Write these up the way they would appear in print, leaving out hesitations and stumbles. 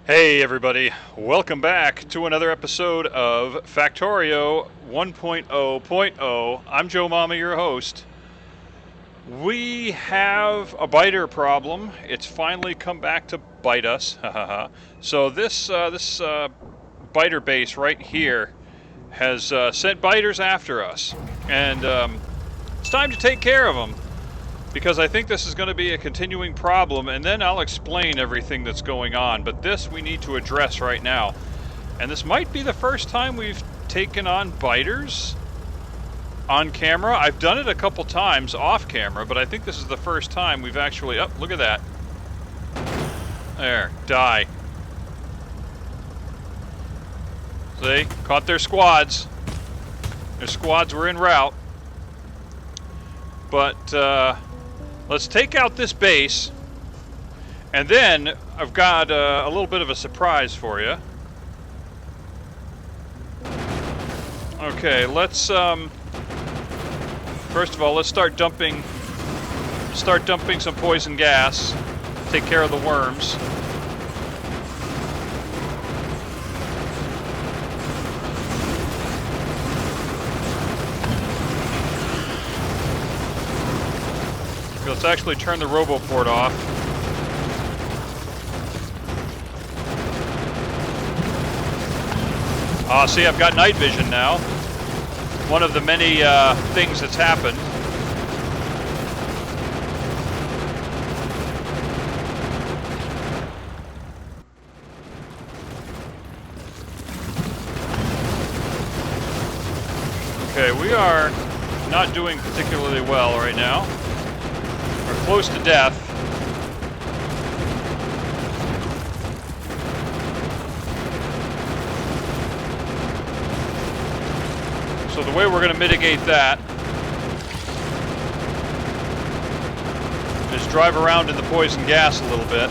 Hey everybody, welcome back to another episode of Factorio 1.0.0. I'm Joe Mama, your host. We have a biter problem. It's finally come back to bite us. So this biter base right here has sent biters after us, and it's time to take care of them. Because I think this is going to be a continuing problem, and then I'll explain everything that's going on. But this we need to address right now. And this might be the first time we've taken on biters on camera. I've done it a couple times off camera, but I think this is the first time we've actually... Oh, look at that. There, die. See? Caught their squads. Their squads were en route. But, let's take out this base, and then I've got a little bit of a surprise for you. Okay, let's first of all, let's start dumping some poison gas. Take care of the worms. Let's actually turn the RoboPort off. See, I've got night vision now. One of the many things that's happened. Okay, we are not doing particularly well right now. We're close to death. So the way we're going to mitigate that is drive around in the poison gas a little bit.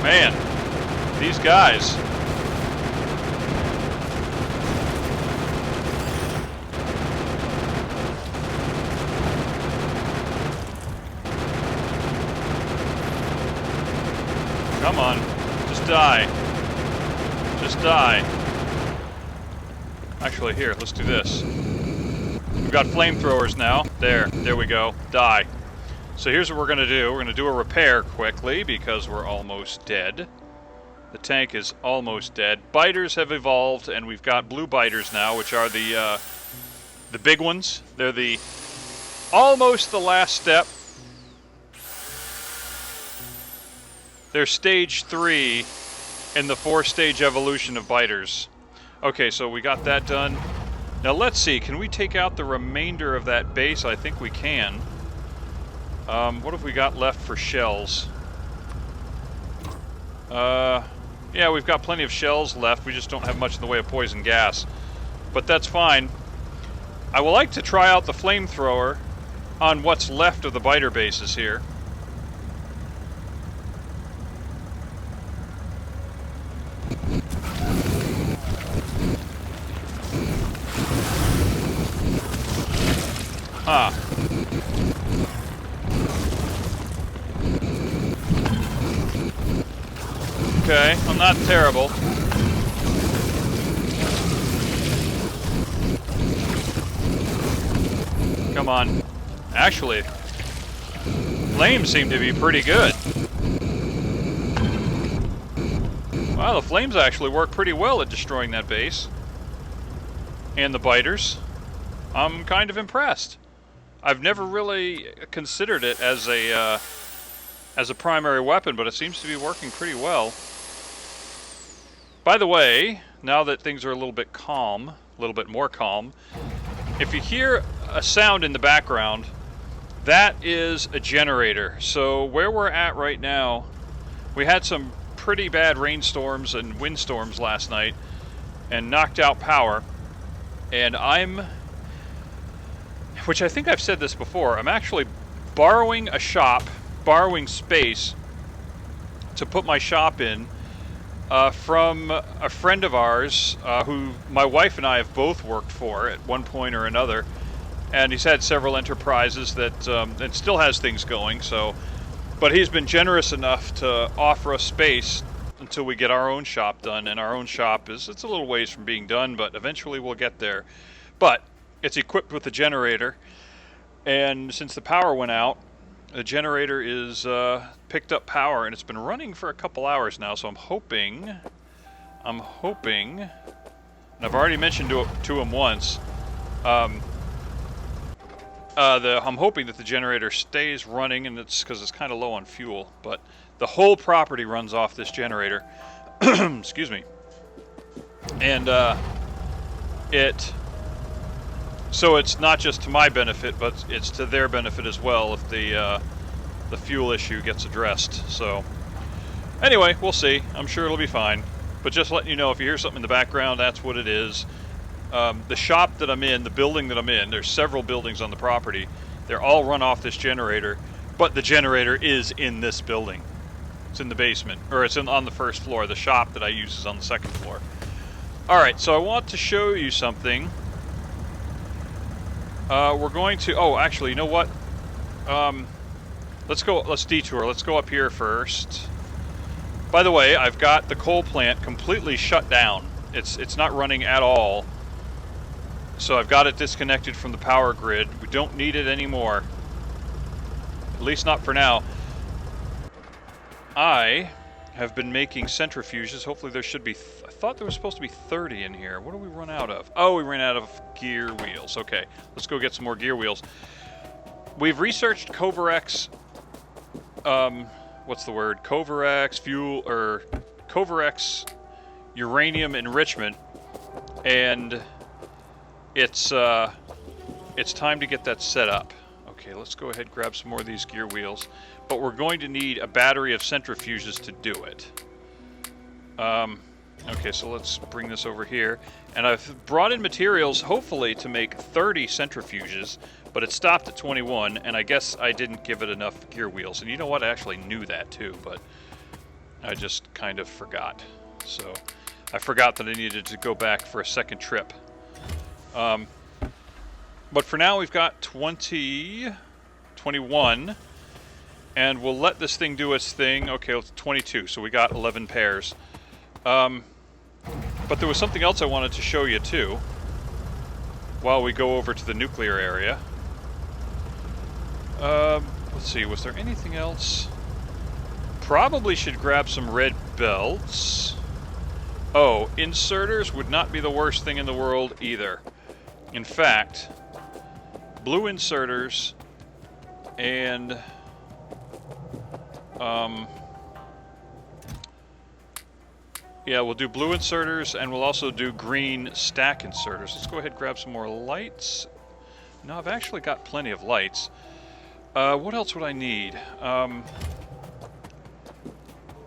Man, these guys. Come on, just die. Just die. Actually, here, let's do this. We've got flamethrowers now. There we go. Die. So here's what we're going to do. We're going to do a repair quickly because we're almost dead. The tank is almost dead. Biters have evolved, and we've got blue biters now, which are the big ones. They're almost the last step. They're stage 3 in the 4-stage evolution of biters. Okay, so we got that done. Now let's see, can we take out the remainder of that base? I think we can. What have we got left for shells? Yeah, we've got plenty of shells left. We just don't have much in the way of poison gas. But that's fine. I would like to try out the flamethrower on what's left of the biter bases here. Ah. Okay, well, not terrible. Come on. Actually, flames seem to be pretty good. Wow, the flames actually work pretty well at destroying that base. And the biters. I'm kind of impressed. I've never really considered it as a primary weapon, but it seems to be working pretty well. By the way, now that things are a little bit calm, a little bit more calm, if you hear a sound in the background, that is a generator. So where we're at right now, we had some pretty bad rainstorms and windstorms last night and knocked out power. And which I think I've said this before, I'm actually borrowing a shop, borrowing space to put my shop in from a friend of ours who my wife and I have both worked for at one point or another. and he's had several enterprises that and still has things going. So, but he's been generous enough to offer us space until we get our own shop done. And our own shop it's a little ways from being done, but eventually we'll get there. But it's equipped with a generator, and since the power went out, the generator is picked up power, and it's been running for a couple hours now. So I'm hoping, and I've already mentioned to him once. I'm hoping that the generator stays running, and it's because it's kind of low on fuel. But the whole property runs off this generator. Excuse me. And so it's not just to my benefit, but it's to their benefit as well if the fuel issue gets addressed. So anyway, we'll see. I'm sure it'll be fine. But just letting you know, if you hear something in the background, that's what it is. The shop that I'm in, the building that I'm in, there's several buildings on the property. They're all run off this generator, but the generator is in this building. It's in the basement, or it's on the first floor. The shop that I use is on the second floor. Alright, so I want to show you something. We're going to... Oh, actually, you know what? Let's detour. Let's go up here first. By the way, I've got the coal plant completely shut down. It's not running at all. So I've got it disconnected from the power grid. We don't need it anymore. At least not for now. I have been making centrifuges. Hopefully there should be... I thought there was supposed to be 30 in here. What do we run out of? Oh, we ran out of gear wheels. Okay, let's go get some more gear wheels. We've researched Kovarex... what's the word? Kovarex fuel... or Kovarex uranium enrichment. And it's time to get that set up. Okay, let's go ahead and grab some more of these gear wheels. But we're going to need a battery of centrifuges to do it. Okay, so let's bring this over here. And I've brought in materials, hopefully, to make 30 centrifuges, but it stopped at 21, and I guess I didn't give it enough gear wheels. And you know what? I actually knew that, too, but I just kind of forgot. So I forgot that I needed to go back for a second trip. But for now, we've got 21, and we'll let this thing do its thing. Okay, it's 22, so we got 11 pairs. But there was something else I wanted to show you, too, while we go over to the nuclear area. Let's see, was there anything else? Probably should grab some red belts. Oh, inserters would not be the worst thing in the world either. In fact, blue inserters and yeah, we'll do blue inserters, and we'll also do green stack inserters. Let's go ahead and grab some more lights. No, I've actually got plenty of lights. What else would I need?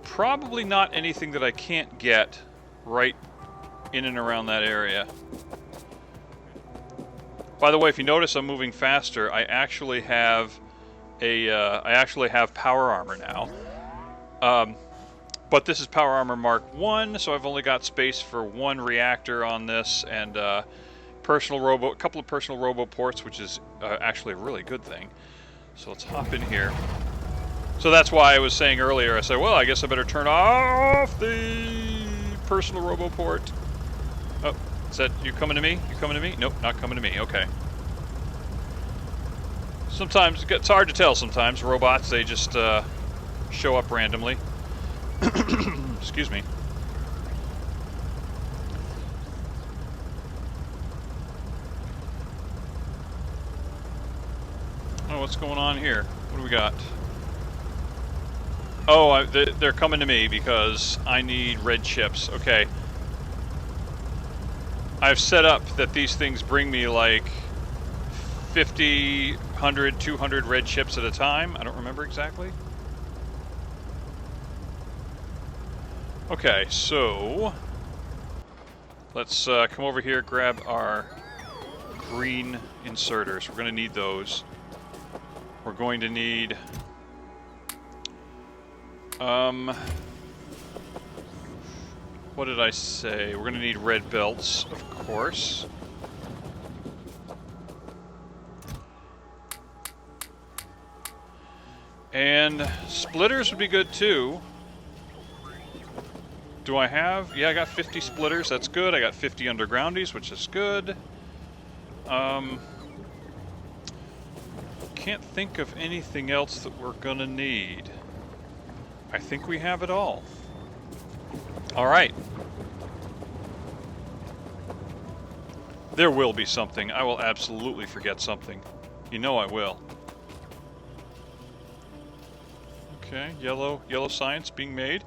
Probably not anything that I can't get right in and around that area. By the way, if you notice I'm moving faster, I actually have power armor now. But this is Power Armor Mark 1, so I've only got space for one reactor on this, and a couple of personal robo ports, which is actually a really good thing. So let's hop in here. So that's why I was saying earlier, I said, well, I guess I better turn off the personal robo port. Oh, is that you coming to me? You coming to me? Nope, not coming to me. Okay. Sometimes it's hard to tell. Sometimes robots, they just show up randomly. Excuse me. Oh, what's going on here? What do we got? Oh, they're coming to me because I need red chips. Okay. I've set up that these things bring me like 50, 100, 200 red chips at a time. I don't remember exactly. Okay, so let's come over here, grab our green inserters. We're going to need those. We're going to need what did I say? We're going to need red belts, of course. And splitters would be good too. Do I have? Yeah, I got 50 splitters. That's good. I got 50 undergroundies, which is good. Can't think of anything else that we're gonna need. I think we have it all. All right. There will be something. I will absolutely forget something. You know I will. Okay, yellow science being made.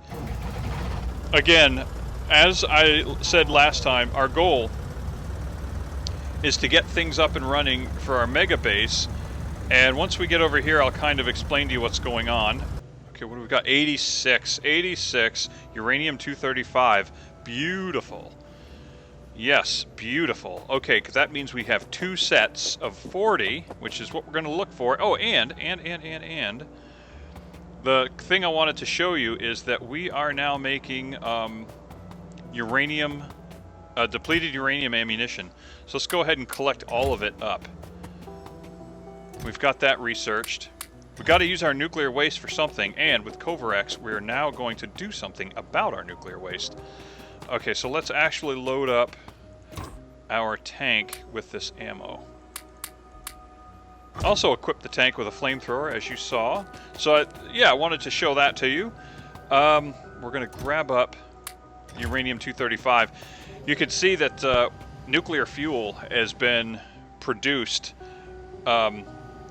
Again, as I said last time, our goal is to get things up and running for our mega base. And once we get over here, I'll kind of explain to you what's going on. Okay, what do we got? 86. 86. Uranium-235. Beautiful. Yes, beautiful. Okay, because that means we have 2 sets of 40, which is what we're going to look for. Oh, and the thing I wanted to show you is that we are now making depleted uranium ammunition. So let's go ahead and collect all of it up. We've got that researched. We've got to use our nuclear waste for something, and with Kovarex, we're now going to do something about our nuclear waste. Okay, so let's actually load up our tank with this ammo. Also equip the tank with a flamethrower, as you saw. So, yeah, I wanted to show that to you. We're going to grab up uranium-235. You can see that nuclear fuel has been produced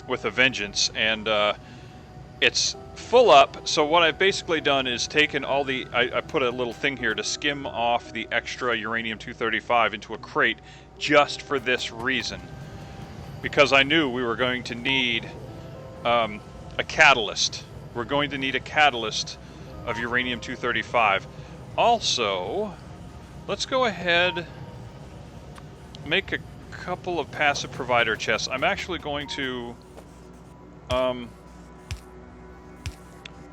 with a vengeance, and it's full up. So what I've basically done is taken all the... I put a little thing here to skim off the extra uranium-235 into a crate just for this reason. Because I knew we were going to need a catalyst. We're going to need a catalyst of uranium-235. Also, let's go ahead, make a couple of passive provider chests. I'm actually going to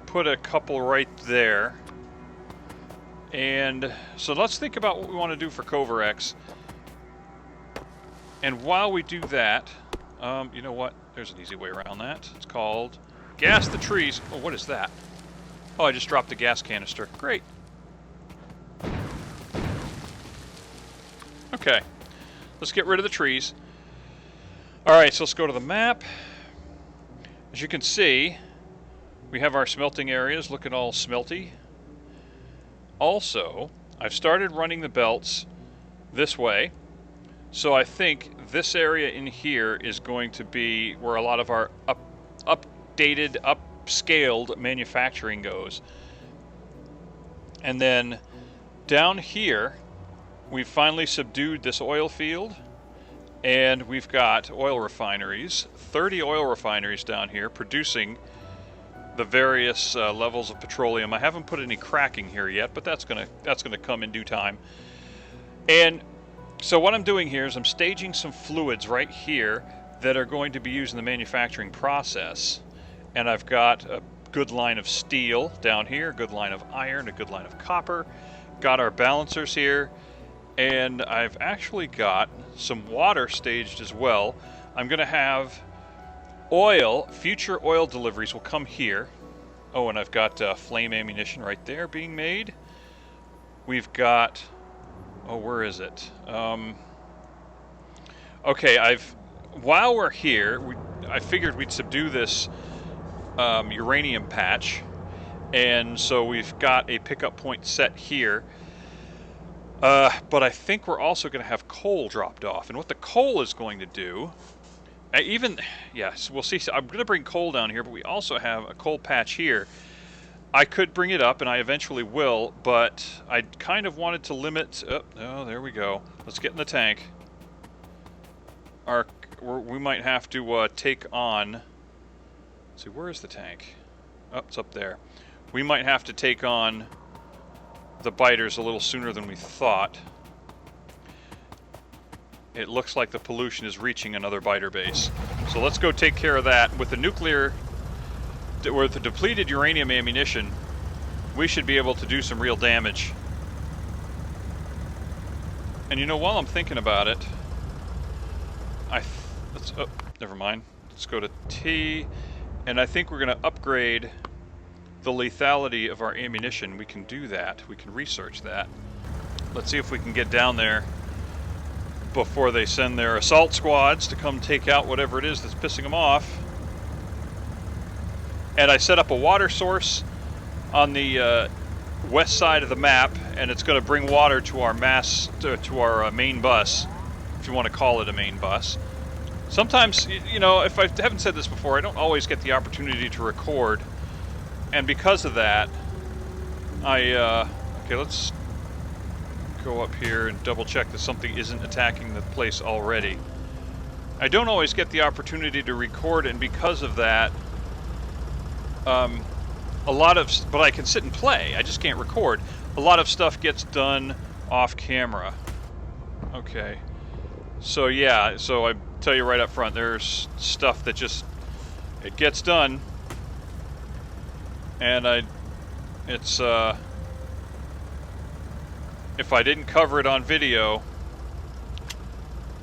put a couple right there. And so let's think about what we want to do for Kovarex. And while we do that, you know what? There's an easy way around that. It's called gas the trees. Oh, what is that? Oh, I just dropped the gas canister. Great. Okay. Let's get rid of the trees. Alright, so let's go to the map. As you can see, we have our smelting areas looking all smelty. Also, I've started running the belts this way. So I think this area in here is going to be where a lot of our updated, upscaled manufacturing goes. And then down here, we've finally subdued this oil field, and we've got oil refineries, 30 oil refineries down here producing the various levels of petroleum. I haven't put any cracking here yet, but that's gonna come in due time. And so what I'm doing here is I'm staging some fluids right here that are going to be used in the manufacturing process. And I've got a good line of steel down here, a good line of iron, a good line of copper. Got our balancers here. And I've actually got some water staged as well. I'm going to have oil, future oil deliveries will come here. Oh, and I've got flame ammunition right there being made. We've got... Oh, where is it? Okay, while we're here, I figured we'd subdue this uranium patch, and so we've got a pickup point set here. But I think we're also going to have coal dropped off, and what the coal is going to do, yes, we'll see. I'm going to bring coal down here, but we also have a coal patch here. I could bring it up, and I eventually will, but I kind of wanted to limit... Oh, there we go. Let's get in the tank. We might have to take on... Let's see, where is the tank? Oh, it's up there. We might have to take on the biters a little sooner than we thought. It looks like the pollution is reaching another biter base. So let's go take care of that. With the depleted uranium ammunition, we should be able to do some real damage. And you know, while I'm thinking about it, never mind. Let's go to T, And I think we're going to upgrade the lethality of our ammunition. We can do that. We can research that. Let's see if we can get down there before they send their assault squads to come take out whatever it is that's pissing them off. And I set up a water source on the west side of the map, and it's going to bring water to our to our main bus, if you want to call it a main bus. Sometimes, you know, if I haven't said this before, I don't always get the opportunity to record, and because of that, okay, let's go up here and double check that something isn't attacking the place already. I don't always get the opportunity to record, and because of that, but I can sit and play, I just can't record. A lot of stuff gets done off camera. Okay. So yeah, so I tell you right up front, there's stuff that just, it gets done. And if I didn't cover it on video,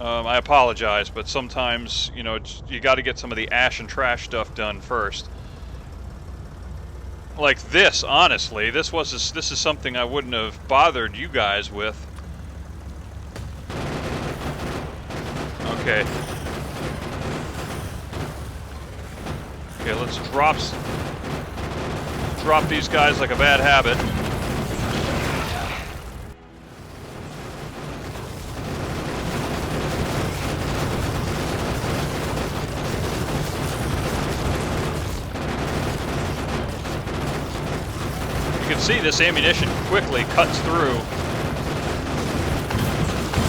I apologize, but sometimes, you know, you got to get some of the ash and trash stuff done first. Like this, honestly, this is something I wouldn't have bothered you guys with. Okay. Okay, let's drop these guys like a bad habit. You can see this ammunition quickly cuts through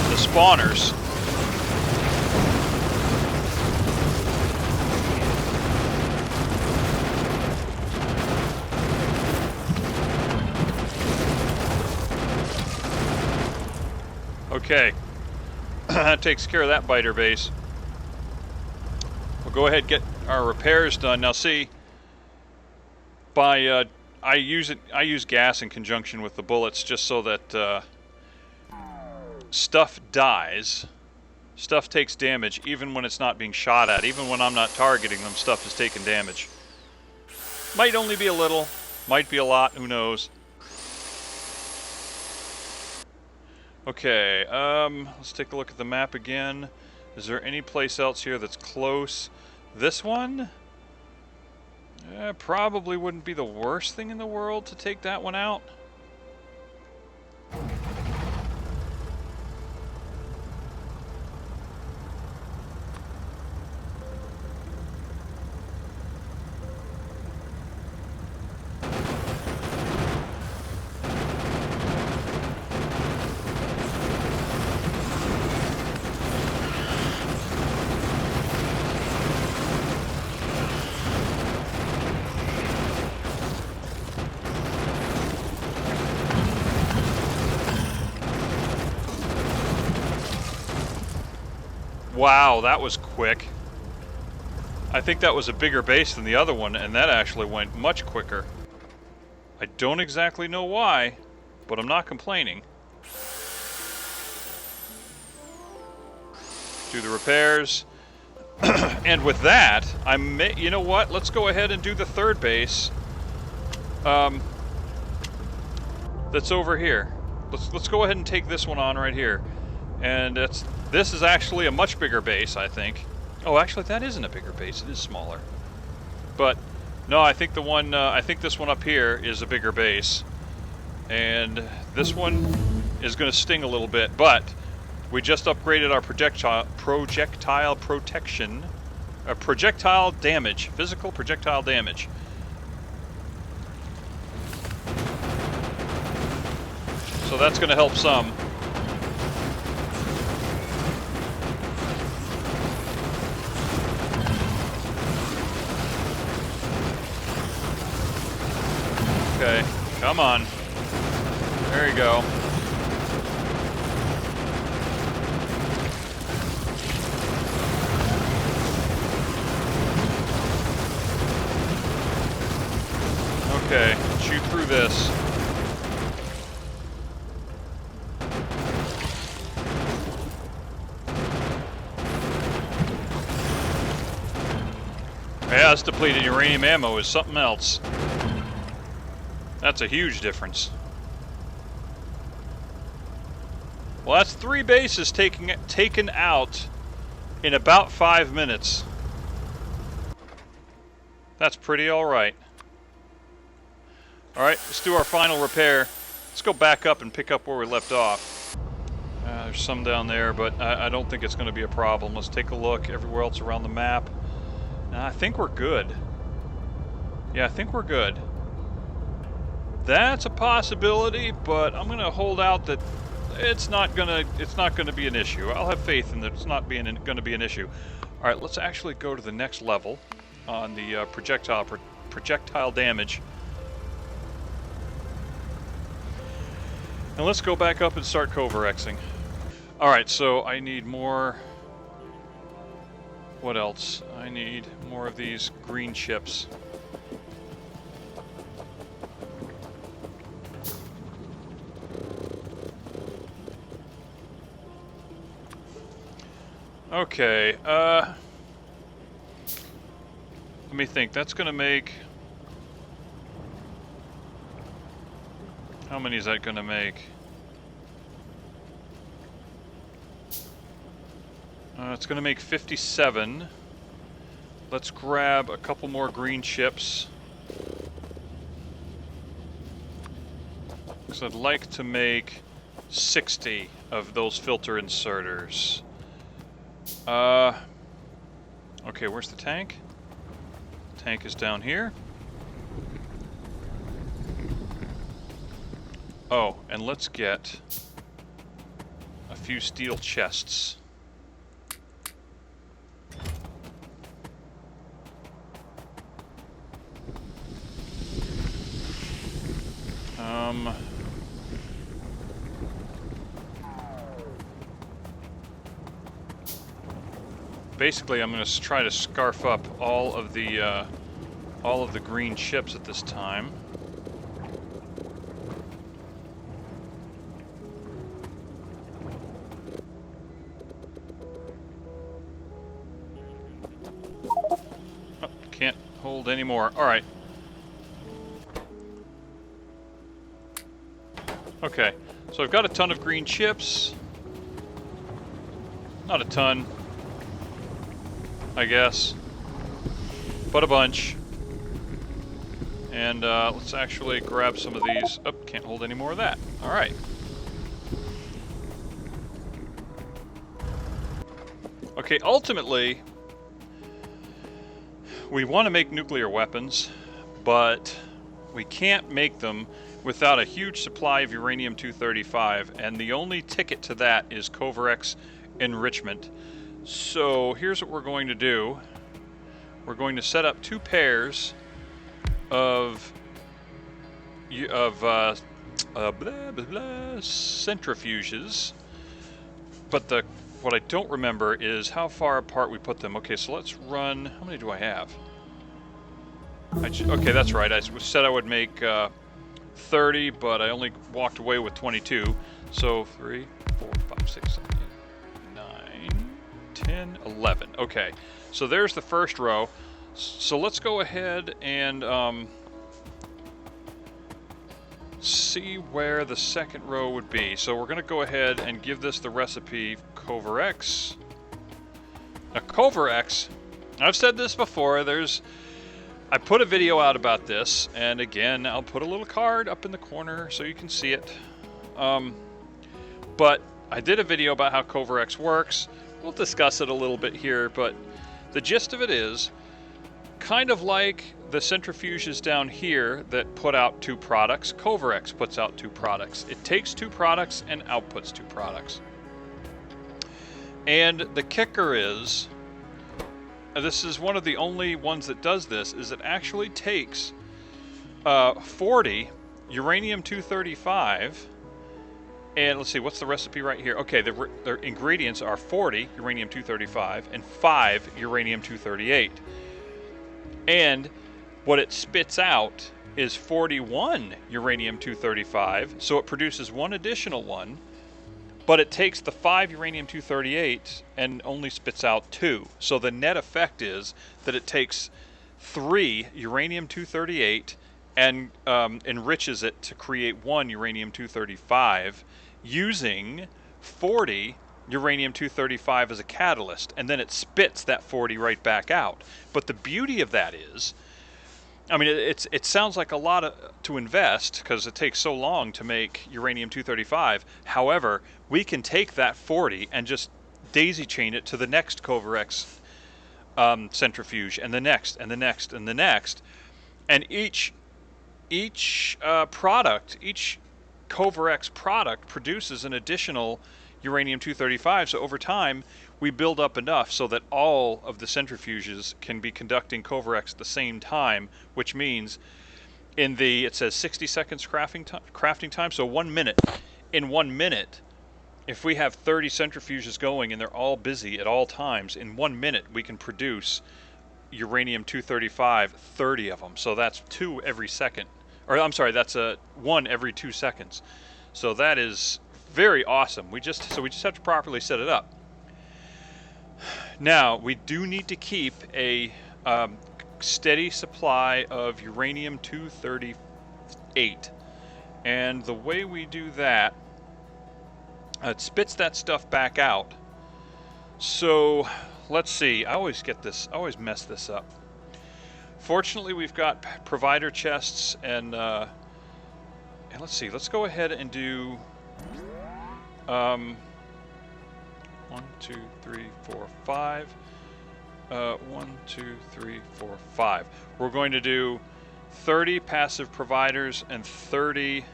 the spawners. Okay, that takes care of that biter base. We'll go ahead and get our repairs done. Now see, I use gas in conjunction with the bullets just so that stuff dies. Stuff takes damage even when it's not being shot at. Even when I'm not targeting them, stuff is taking damage. Might only be a little, might be a lot, who knows. Okay, let's take a look at the map again. Is there any place else here that's close? This one? Probably wouldn't be the worst thing in the world to take that one out. Wow, that was quick. I think that was a bigger base than the other one, and that actually went much quicker. I don't exactly know why, but I'm not complaining. Do the repairs. And with that, you know what? Let's go ahead and do the third base. That's over here. Let's go ahead and take this one on right here. And this is actually a much bigger base, I think. Oh, actually, that isn't a bigger base. It is smaller. But no, I think I think this one up here is a bigger base, and this one is going to sting a little bit. But we just upgraded our projectile protection, projectile damage, physical projectile damage. So that's going to help some. Okay, come on. There you go. Okay, shoot through this. Yeah, this depleted uranium ammo is something else. That's a huge difference. Well, that's 3 bases taken out in about 5 minutes. That's pretty alright. Alright, let's do our final repair. Let's go back up and pick up where we left off. There's some down there, but I don't think it's going to be a problem. Let's take a look everywhere else around the map. I think we're good. Yeah, I think we're good. That's a possibility, but I'm going to hold out that it's not gonna be an issue. I'll have faith in that it's not going to be an issue. All right, let's actually go to the next level on the projectile damage, and let's go back up and start Kovarexing. All right, so I need more. What else? I need more of these green chips. Okay, let me think. That's gonna make... How many is that gonna make? It's gonna make 57. Let's grab a couple more green chips, because I'd like to make 60 of those filter inserters. Okay, where's the tank? Tank is down here. Oh, and let's get a few steel chests. Basically, I'm going to try to scarf up all of the green chips at this time. Oh, can't hold any more. All right. Okay, so I've got a ton of green chips. Not a ton, I guess, but a bunch. And let's actually grab some of these. Oh, can't hold any more of that. All right. Okay, ultimately, we want to make nuclear weapons, but we can't make them without a huge supply of uranium-235, and the only ticket to that is Kovarex enrichment. So here's what we're going to do. We're going to set up 2 pairs of centrifuges, but what I don't remember is how far apart we put them. Okay, so let's run. How many do I have? Okay, that's right. I said I would make 30, but I only walked away with 22. So 3, 4, 5, 6, 7, 8, 9, 10, 11. Okay, so there's the first row. So let's go ahead and see where the second row would be. So we're going to go ahead and give this the recipe Kovarex. Now Kovarex, I've said this before, I put a video out about this, and again, I'll put a little card up in the corner so you can see it. But I did a video about how Kovarex works. We'll discuss it a little bit here, but the gist of it is kind of like the centrifuges down here that put out 2 products. Kovarex puts out 2 products. It takes 2 products and outputs 2 products. And the kicker is, this is one of the only ones that does this, is it actually takes 40 uranium-235, and let's see, what's the recipe right here? Okay, the ingredients are 40 uranium-235 and 5 uranium-238. And what it spits out is 41 uranium-235, so it produces 1 additional one, but it takes the 5 uranium-238 and only spits out 2. So the net effect is that it takes 3 uranium-238 and enriches it to create 1 uranium-235 using 40 uranium-235 as a catalyst, and then it spits that 40 right back out. But the beauty of that is, I mean, it sounds like a lot to invest because it takes so long to make uranium-235. However, we can take that 40 and just daisy chain it to the next Kovarex centrifuge, and the next, and the next, and the next, and each product, each Kovarex product produces an additional uranium-235. So over time, we build up enough so that all of the centrifuges can be conducting Kovarex at the same time, which means it says 60 seconds crafting time, so 1 minute. In 1 minute, if we have 30 centrifuges going and they're all busy at all times, in 1 minute we can produce uranium-235, 30 of them. So that's 2 every second. Or I'm sorry, that's 1 every 2 seconds. So that is very awesome. We just have to properly set it up. Now, we do need to keep a steady supply of uranium-238. And the way we do that, it spits that stuff back out. So let's see. I always mess this up. Fortunately, we've got provider chests, and let's see. Let's go ahead and do 1, 2, 3, 4, 5. 1, 2, 3, 4, 5. We're going to do 30 passive providers and 30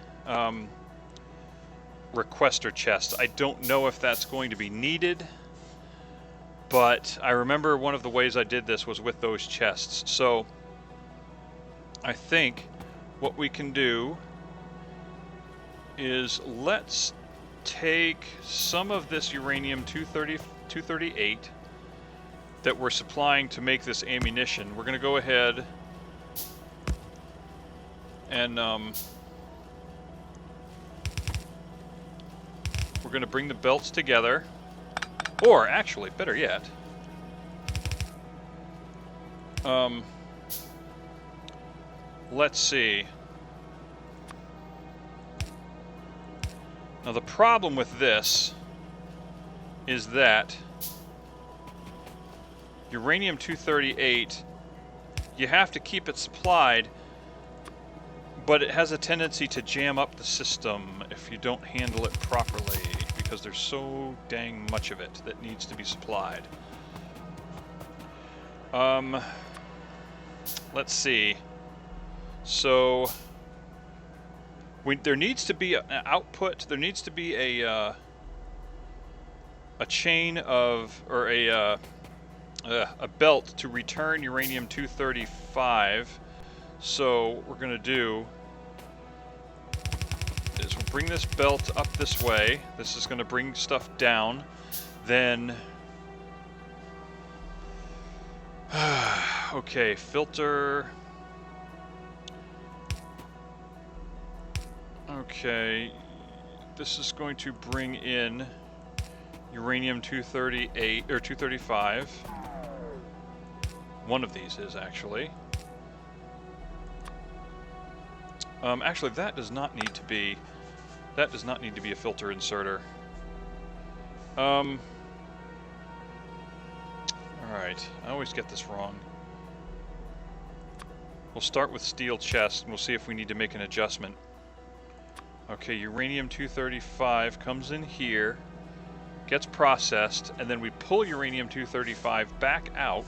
requester chests. I don't know if that's going to be needed, but I remember one of the ways I did this was with those chests. So I think what we can do is let's take some of this uranium-238 that we're supplying to make this ammunition. We're going to go ahead and we're going to bring the belts together, or actually, better yet, let's see. Now the problem with this is that uranium-238, you have to keep it supplied, but it has a tendency to jam up the system if you don't handle it properly, because there's so dang much of it that needs to be supplied. Let's see. So there needs to be an output. There needs to be a chain of, or a belt to return uranium-235. So what we're going to do is we'll bring this belt up this way. This is going to bring stuff down. Then, okay, filter. Okay, this is going to bring in uranium-238 or 235. One of these is actually. Actually, that does not need to be. That does not need to be a filter inserter. All right, I always get this wrong. We'll start with steel chest, and we'll see if we need to make an adjustment. Okay, uranium-235 comes in here, gets processed, and then we pull uranium-235 back out,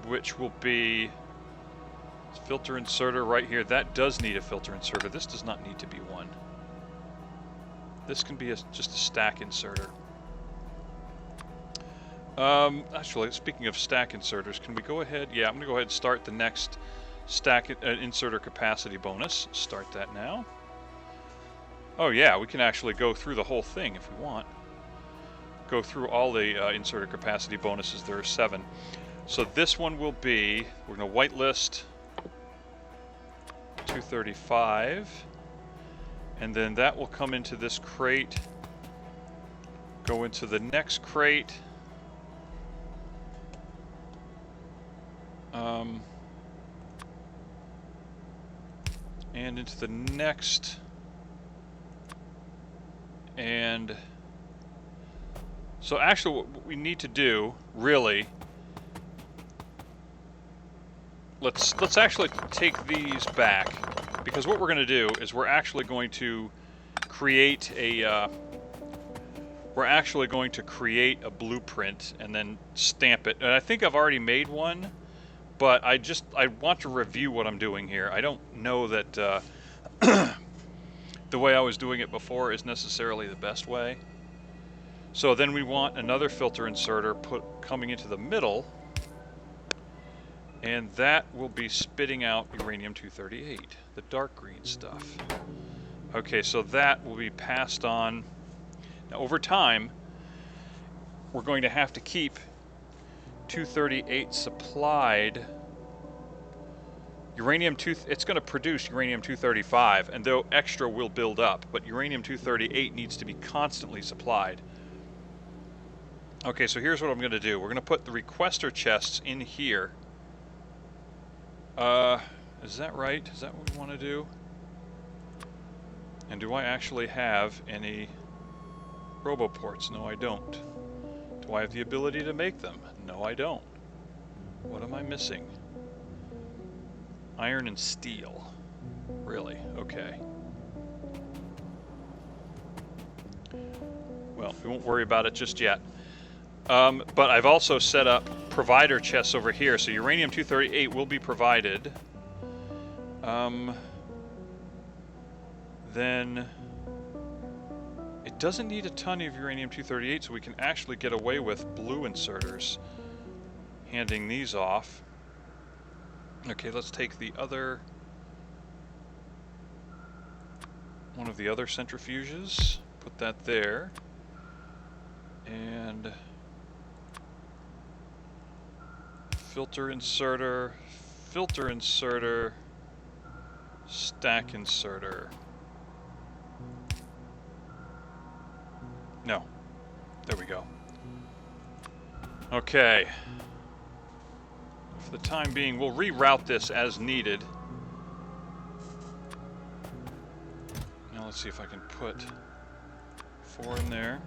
which will be filter inserter right here. That does need a filter inserter. This does not need to be one. This can be just a stack inserter. Actually, speaking of stack inserters, can we go ahead? Yeah, I'm going to go ahead and start the next stack inserter capacity bonus. Start that now. Oh yeah, we can actually go through the whole thing if we want. Go through all the inserter capacity bonuses. There are 7. So this one will be, we're going to whitelist 235, and then that will come into this crate, go into the next crate, And into the next. And so actually what we need to do, really, let's actually take these back, because what we're going to do is we're actually going to create a blueprint and then stamp it. And I think I've already made one, but I want to review what I'm doing here. I don't know that the way I was doing it before is necessarily the best way. So then we want another filter inserter coming into the middle, and that will be spitting out uranium-238, the dark green stuff. Okay, so that will be passed on. Now over time, we're going to have to keep 238 supplied. It's going to produce uranium-235, and though extra will build up, but uranium-238 needs to be constantly supplied. Okay, so here's what I'm going to do. We're going to put the requester chests in here. Is that right? Is that what we want to do? And do I actually have any roboports? No, I don't. Do I have the ability to make them? No, I don't. What am I missing? Iron and steel. Really? Okay. Well, we won't worry about it just yet. But I've also set up provider chests over here, so uranium-238 will be provided. Then it doesn't need a ton of uranium-238, so we can actually get away with blue inserters. Handing these off. Okay, let's take the other one of the other centrifuges, put that there, and filter inserter, stack inserter. No, there we go. Okay. For the time being, we'll reroute this as needed. Now let's see if I can put 4 in there.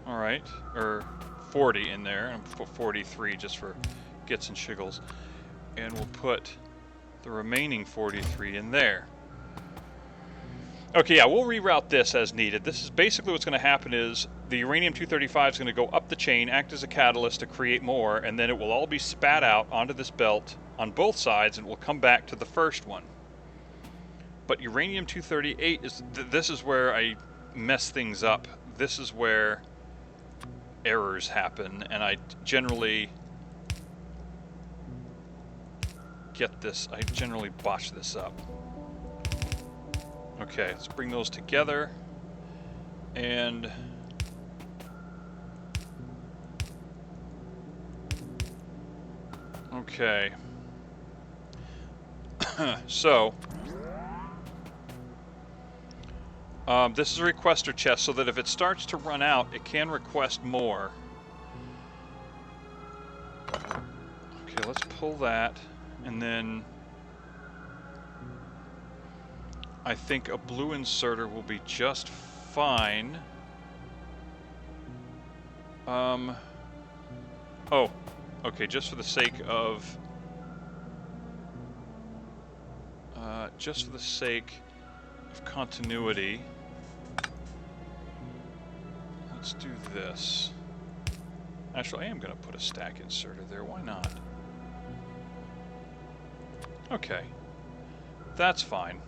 Alright, or 40 in there, and put 43 just for gits and shiggles. And we'll put the remaining 43 in there. Okay, yeah, we'll reroute this as needed. This is basically what's going to happen is the uranium-235 is going to go up the chain, act as a catalyst to create more, and then it will all be spat out onto this belt on both sides, and it will come back to the first one. But uranium-238 is, this is where I mess things up. This is where errors happen, and I generally botch this up. Okay, let's bring those together, and okay. So this is a requester chest, so that if it starts to run out, it can request more. Okay, let's pull that, and then I think a blue inserter will be just fine. Oh, okay, just for the sake of continuity, let's do this. Actually, I am going to put a stack inserter there. Why not? Okay, that's fine.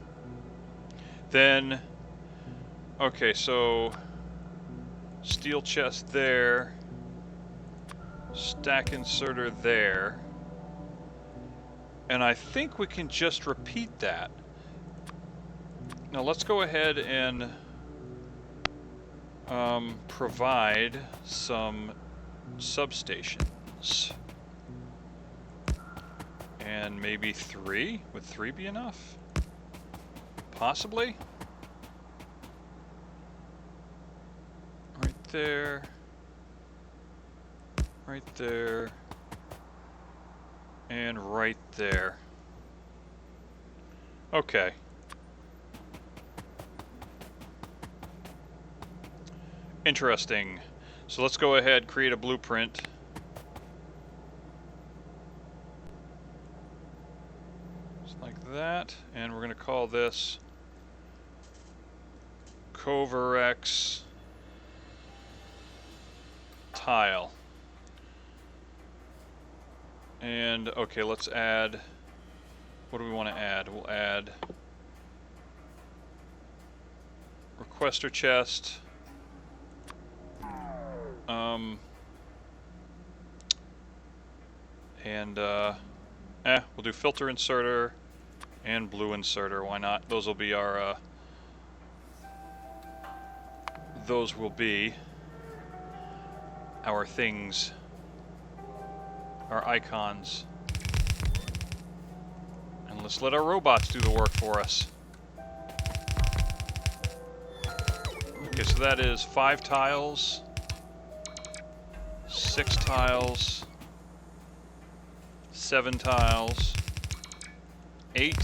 Then, okay, so steel chest there, stack inserter there, and I think we can just repeat that. Now let's go ahead and provide some substations. And maybe 3? Would 3 be enough? Possibly. Right there. Right there. And right there. Okay. Interesting. So let's go ahead, create a blueprint. Just like that. And we're going to call this Kovarex tile. And okay, let's add, what do we want to add? We'll add requester chest. We'll do filter inserter and blue inserter. Why not? Those will be our things, our icons. And let's let our robots do the work for us. Okay, so that is 5 tiles, 6 tiles, 7 tiles, 8,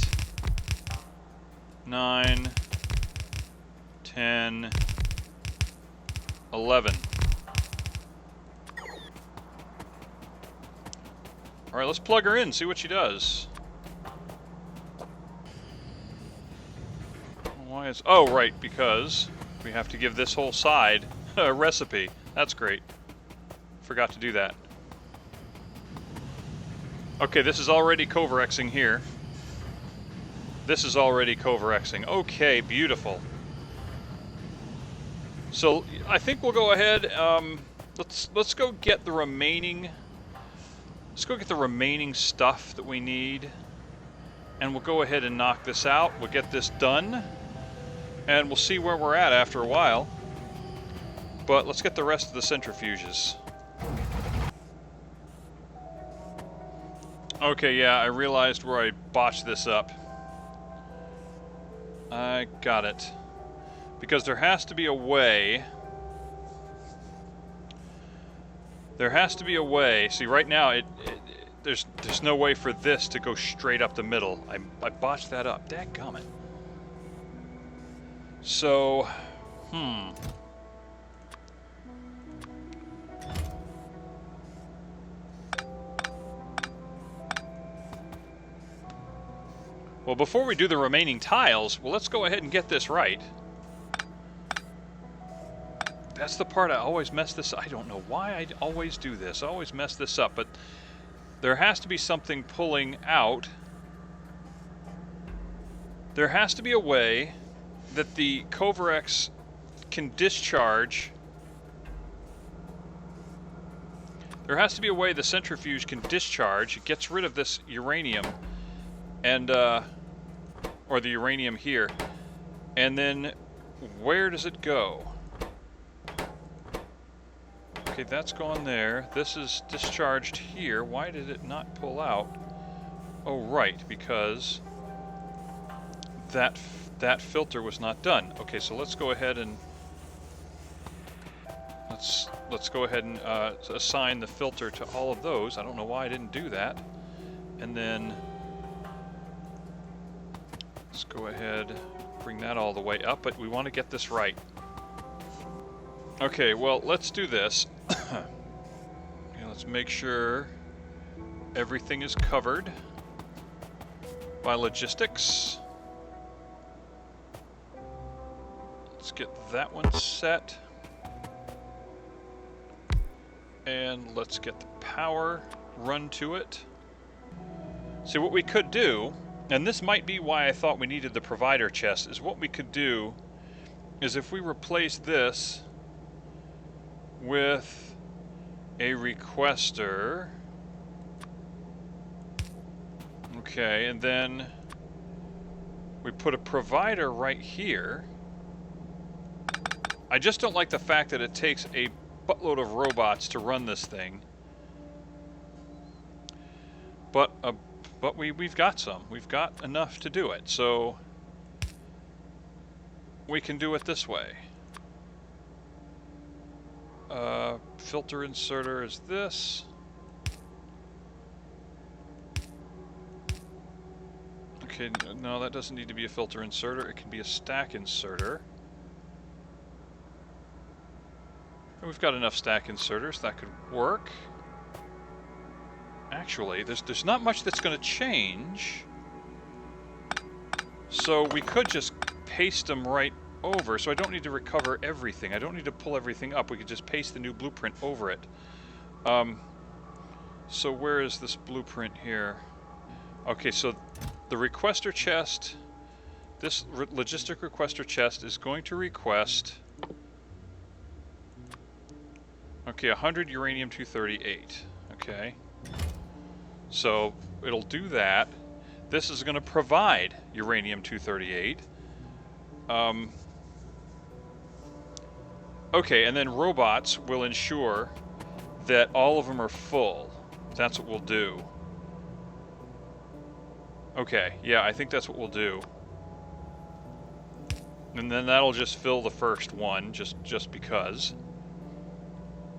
9, 10, 11. All right, let's plug her in, see what she does. Why is... Oh, right, because we have to give this whole side a recipe. That's great. Forgot to do that. Okay, this is already Kovarexing here. This is already Kovarexing. Okay, beautiful. So I think we'll go ahead. Let's go get the remaining. Let's go get the remaining stuff that we need, and we'll go ahead and knock this out. We'll get this done, and we'll see where we're at after a while. But let's get the rest of the centrifuges. Okay, yeah, I realized where I botched this up. I got it. Because there has to be a way. There has to be a way. See, right now, there's no way for this to go straight up the middle. I botched that up. Dadgummit. So, Well, before we do the remaining tiles, well, let's go ahead and get this right. That's the part I always mess this up. I don't know why I always do this. I always mess this up, but there has to be something pulling out. There has to be a way that the Kovarex can discharge. There has to be a way the centrifuge can discharge. It gets rid of this uranium, and or the uranium here, and then where does it go? Okay, that's gone there. This is discharged here. Why did it not pull out? Oh, right, because that filter was not done. Okay, so let's go ahead and let's go ahead and assign the filter to all of those. I don't know why I didn't do that. And then let's go ahead, bring that all the way up, but we want to get this right. Okay, well, let's do this. Okay, let's make sure everything is covered by logistics. Let's get that one set. And let's get the power run to it. See, what we could do, and this might be why I thought we needed the provider chest, is what we could do is if we replace this with a requester. Okay, and then we put a provider right here. I just don't like the fact that it takes a buttload of robots to run this thing. But we've got some. We've got enough to do it, so we can do it this way. Filter inserter is this. Okay, no, that doesn't need to be a filter inserter. It can be a stack inserter. And we've got enough stack inserters that could work. Actually, there's not much that's going to change. So we could just paste them right over, so I don't need to recover everything. I don't need to pull everything up. We could just paste the new blueprint over it. So where is this blueprint here? Okay, so the requester chest, this logistic requester chest is going to request, okay, 100 uranium-238. Okay. So it'll do that. This is going to provide uranium-238. Okay, and then robots will ensure that all of them are full. That's what we'll do. Okay, yeah, I think that's what we'll do. And then that'll just fill the first one, just because.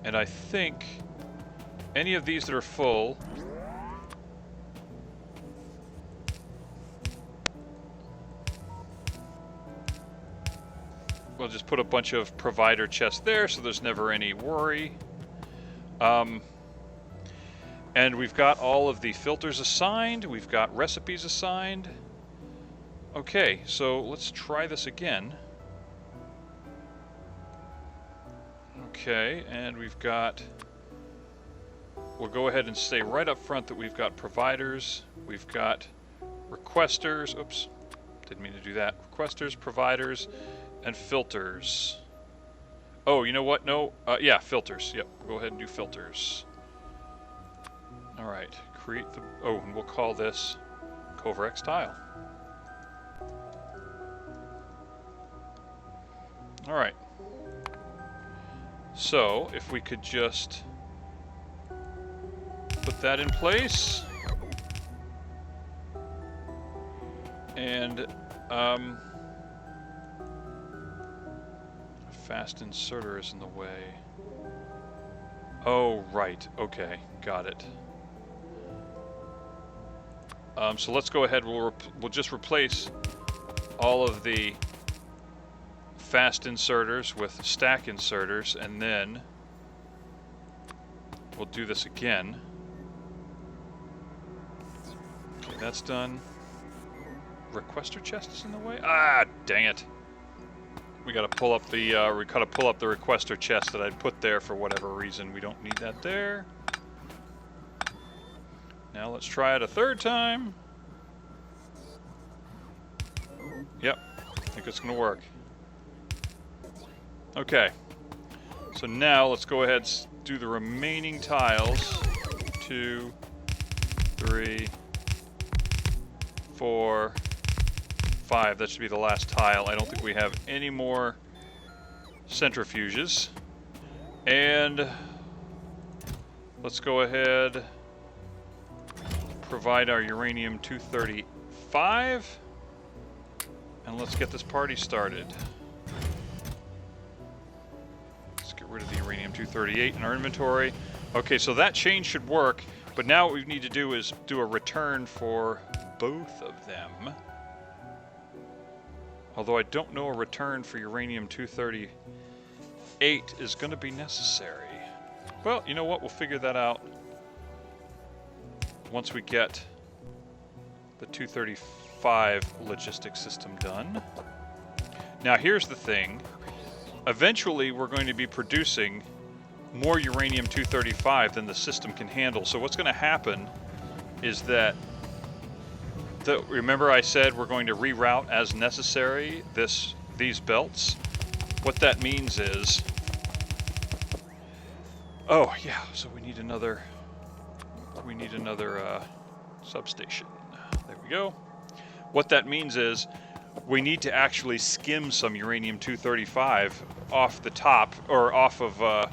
And I think any of these that are full... we'll just put a bunch of provider chests there, so there's never any worry. And we've got all of the filters assigned. We've got recipes assigned. Okay, so let's try this again. Okay, and we've got... we'll go ahead and say right up front that we've got providers. We've got requesters. Oops, didn't mean to do that. Requesters, providers, and filters. Oh, you know what? No, yeah, filters. Yep, go ahead and do filters. All right, create the... oh, and we'll call this Kovarex tile. All right. So, if we could just put that in place. And, fast inserter is in the way. Oh, right. Okay, got it. So let's go ahead. We'll just replace all of the fast inserters with stack inserters, and then we'll do this again. Okay, that's done. Requester chest is in the way. Ah, dang it! We gotta pull up the requester chest that I'd put there for whatever reason. We don't need that there. Now let's try it a third time. Yep, I think it's gonna work. Okay, so now let's go ahead and do the remaining tiles. 2, 3, 4, 5. That should be the last tile. I don't think we have any more centrifuges. And let's go ahead, provide our uranium-235, and let's get this party started. Let's get rid of the uranium-238 in our inventory. Okay, so that chain should work, but now what we need to do is do a return for both of them. Although I don't know a return for uranium-238 is going to be necessary. Well, you know what? We'll figure that out once we get the 235 logistics system done. Now here's the thing. Eventually we're going to be producing more uranium-235 than the system can handle. So what's going to happen is that remember I said we're going to reroute as necessary these belts? What that means is... oh yeah, so we need another substation. There we go. What that means is we need to actually skim some uranium-235 off the top, or off of off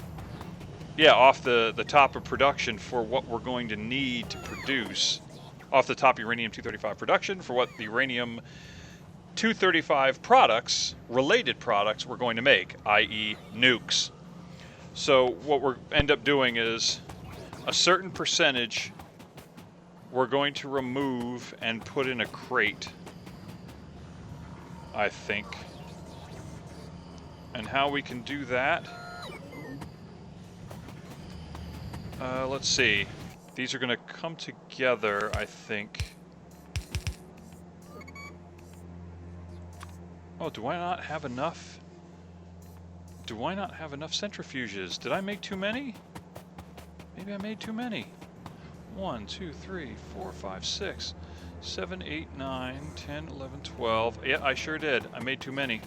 the top of production for what we're going to need to produce. Off the top uranium-235 production for what the uranium-235 products, related products, we're going to make, i.e. nukes. So what we're end up doing is a certain percentage we're going to remove and put in a crate, I think. And how we can do that, let's see. These are going to come together, I think. Oh, do I not have enough? Do I not have enough centrifuges? Did I make too many? Maybe I made too many. 1, 2, 3, 4, 5, 6, 7, 8, 9, 10, 11, 12. Yeah, I sure did. I made too many.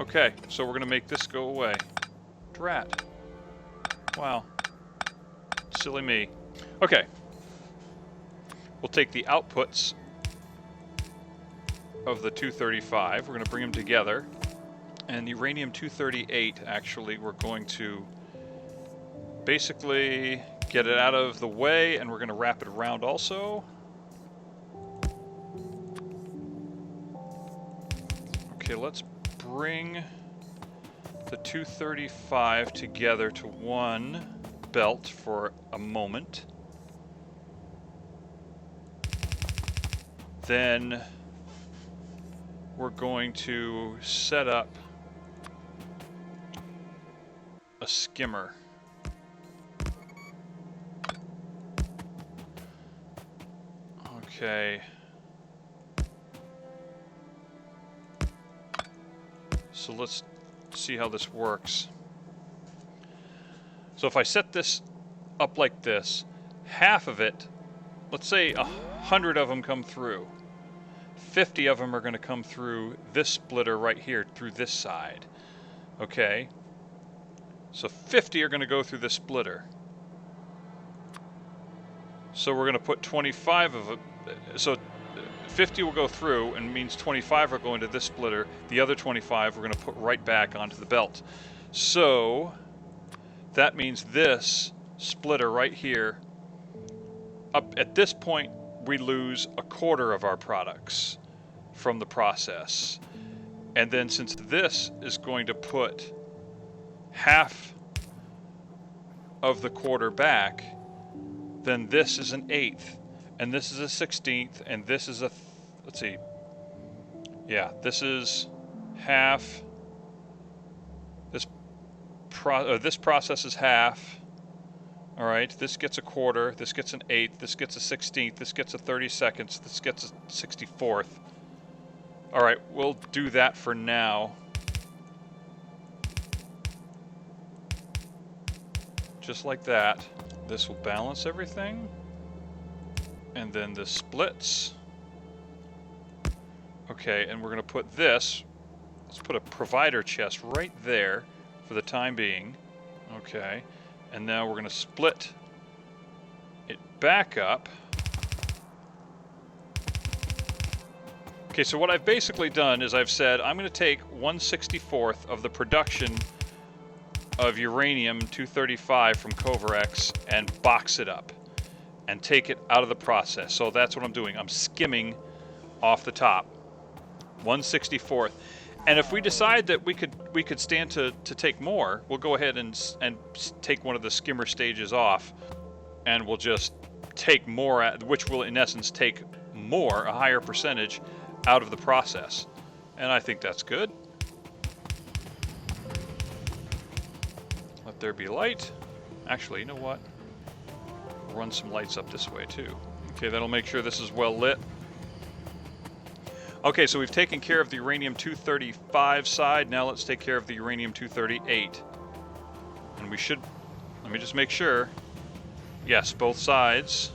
Okay, so we're going to make this go away. Drat. Wow. Silly me. Okay. We'll take the outputs of the 235. We're going to bring them together. And the uranium-238, actually, we're going to basically get it out of the way, and we're going to wrap it around also. Okay, let's bring the 235 together to one belt for a moment. Then we're going to set up a skimmer. Okay. So let's see how this works. So if I set this up like this, half of it, let's say 100 of them come through. 50 of them are going to come through this splitter right here, through this side. Okay? So 50 are going to go through this splitter. So we're going to put 25 of it. So 50 will go through, and means 25 are going to this splitter. The other 25 we're going to put right back onto the belt. So that means this splitter right here, up at this point, we lose a quarter of our products from the process. And then since this is going to put half of the quarter back, then this is an 1/8, and this is a 16th, and this is a, let's see, yeah, this is half, this process is half, all right, this gets a quarter, this gets an 1/8, this gets a 16th, this gets a 32nd, this gets a 64th. All right, we'll do that for now. Just like that. This will balance everything. And then this splits. Okay, and we're going to put this, let's put a provider chest right there for the time being. Okay, and now we're going to split it back up. Okay, so what I've basically done is I've said I'm going to take 1/64th of the production of uranium-235 from Kovarex and box it up and take it out of the process. So that's what I'm doing. I'm skimming off the top, 1/64th. And if we decide that we could stand to take more, we'll go ahead and take one of the skimmer stages off, and we'll just take more, which will in essence take more, a higher percentage, out of the process. And I think that's good. Let there be light. Actually, you know what? We'll run some lights up this way too. Okay, that'll make sure this is well lit. Okay, so we've taken care of the uranium-235 side. Now let's take care of the uranium-238. And we should, let me just make sure. Yes, both sides.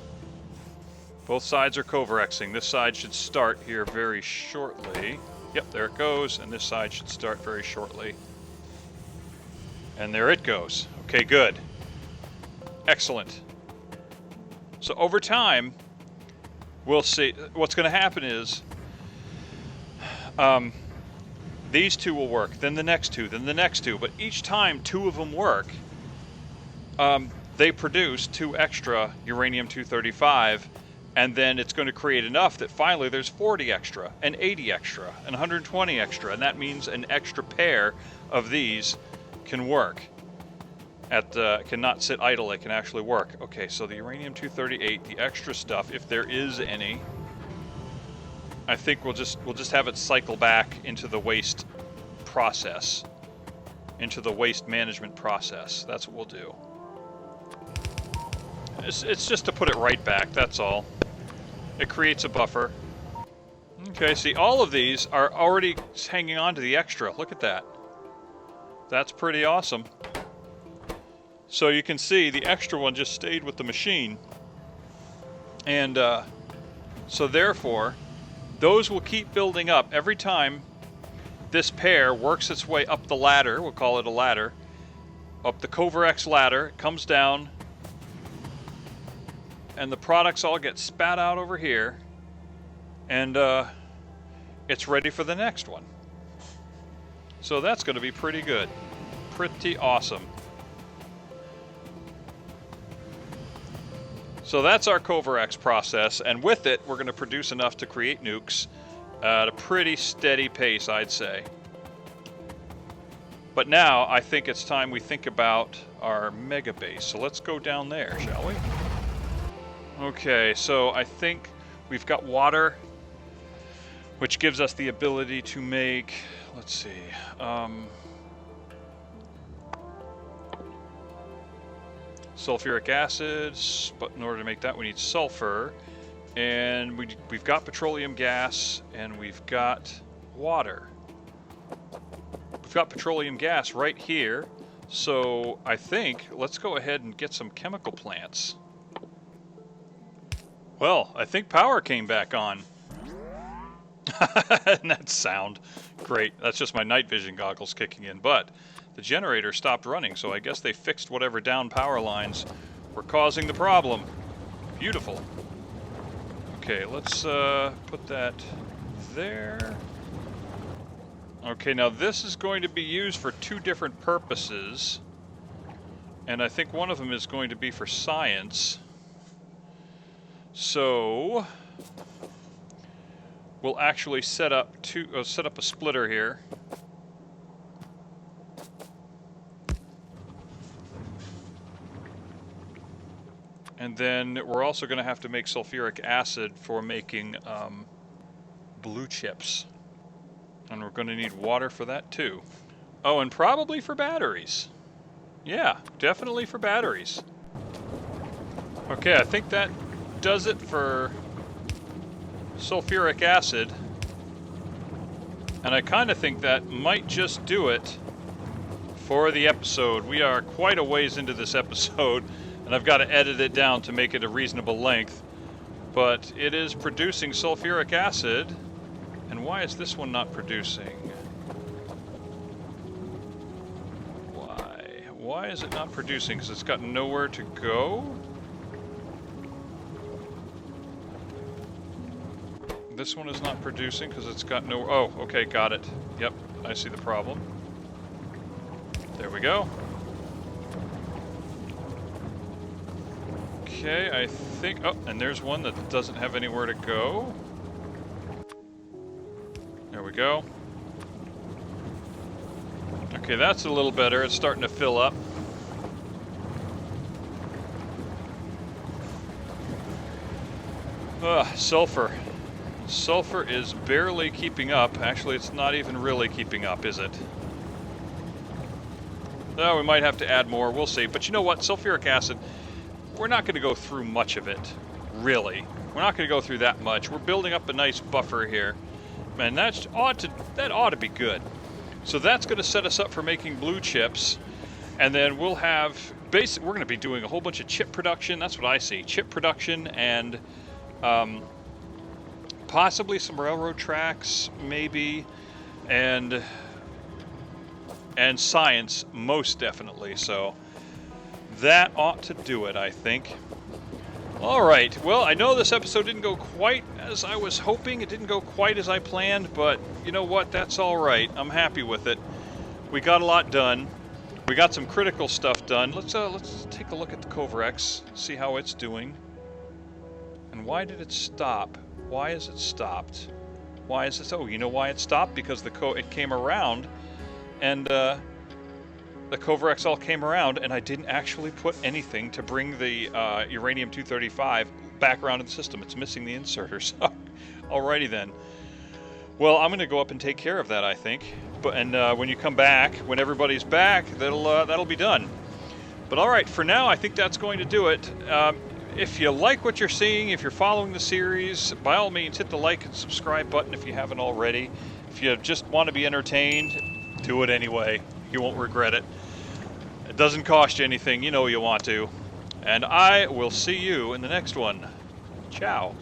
Both sides are Kovarexing. This side should start here very shortly. Yep, there it goes. And this side should start very shortly. And there it goes. Okay, good. Excellent. So over time, we'll see. What's going to happen is these two will work, then the next two, then the next two. But each time two of them work, they produce 2 extra uranium-235, and then it's going to create enough that finally there's 40 extra, and 80 extra, and 120 extra, and that means an extra pair of these can work. cannot sit idle. It can actually work. Okay, so the uranium-238, the extra stuff, if there is any, I think we'll just have it cycle back into the waste process, into the waste management process. That's what we'll do. It's just to put it right back. That's all. It creates a buffer. Okay, see, all of these are already hanging on to the extra. Look at that. That's pretty awesome. So you can see the extra one just stayed with the machine. And so therefore, those will keep building up every time this pair works its way up the ladder. We'll call it a ladder. Up the Kovarex ladder, it comes down, and the products all get spat out over here. And it's ready for the next one. So that's going to be pretty good. Pretty awesome. So that's our Kovarex process, and with it, we're going to produce enough to create nukes at a pretty steady pace, I'd say. But now, I think it's time we think about our mega base. So let's go down there, shall we? Okay, so I think we've got water, which gives us the ability to make, let's see, sulfuric acid, but in order to make that we need sulfur, and we've got petroleum gas, and we've got water. We've got petroleum gas right here, so I think let's go ahead and get some chemical plants. Well, I think power came back on. And that sound great. That's just my night vision goggles kicking in, but the generator stopped running, so I guess they fixed whatever down power lines were causing the problem. Beautiful. Okay, let's put that there. Okay, now this is going to be used for two different purposes, and I think one of them is going to be for science. So we'll actually set up a splitter here. And then we're also going to have to make sulfuric acid for making blue chips. And we're going to need water for that too. Oh, and probably for batteries. Yeah, definitely for batteries. Okay, I think that does it for sulfuric acid. And I kind of think that might just do it for the episode. We are quite a ways into this episode, and I've got to edit it down to make it a reasonable length. But it is producing sulfuric acid. And why is this one not producing? Why? Why is it not producing? Because it's got nowhere to go? This one is not producing because it's got no... Oh, okay, got it. Yep, I see the problem. There we go. Okay, I think... Oh, and there's one that doesn't have anywhere to go. There we go. Okay, that's a little better. It's starting to fill up. Sulfur. Sulfur is barely keeping up. Actually, it's not even really keeping up, is it? No, we might have to add more. We'll see. But you know what? Sulfuric acid, we're not going to go through much of it, really. We're not going to go through that much. We're building up a nice buffer here. And that ought to be good. So that's going to set us up for making blue chips. And then we'll have... we're going to be doing a whole bunch of chip production. That's what I see. Chip production and... possibly some railroad tracks, maybe, and science, most definitely. So that ought to do it, I think. All right. Well, I know this episode didn't go quite as I was hoping. It didn't go quite as I planned, but you know what? That's all right. I'm happy with it. We got a lot done. We got some critical stuff done. Let's take a look at the Kovarex, see how it's doing. And why did it stop? Why is it stopped? Why is it? Oh, you know why it stopped? Because it came around and the Kovarex all came around, and I didn't actually put anything to bring the uranium-235 back around in the system. It's missing the inserters. Alrighty then. Well, I'm going to go up and take care of that, I think. And when you come back, when everybody's back, that'll be done. But all right, for now, I think that's going to do it. If you like what you're seeing, if you're following the series, by all means, hit the like and subscribe button if you haven't already. If you just want to be entertained, do it anyway. You won't regret it. It doesn't cost you anything. You know you want to. And I will see you in the next one. Ciao.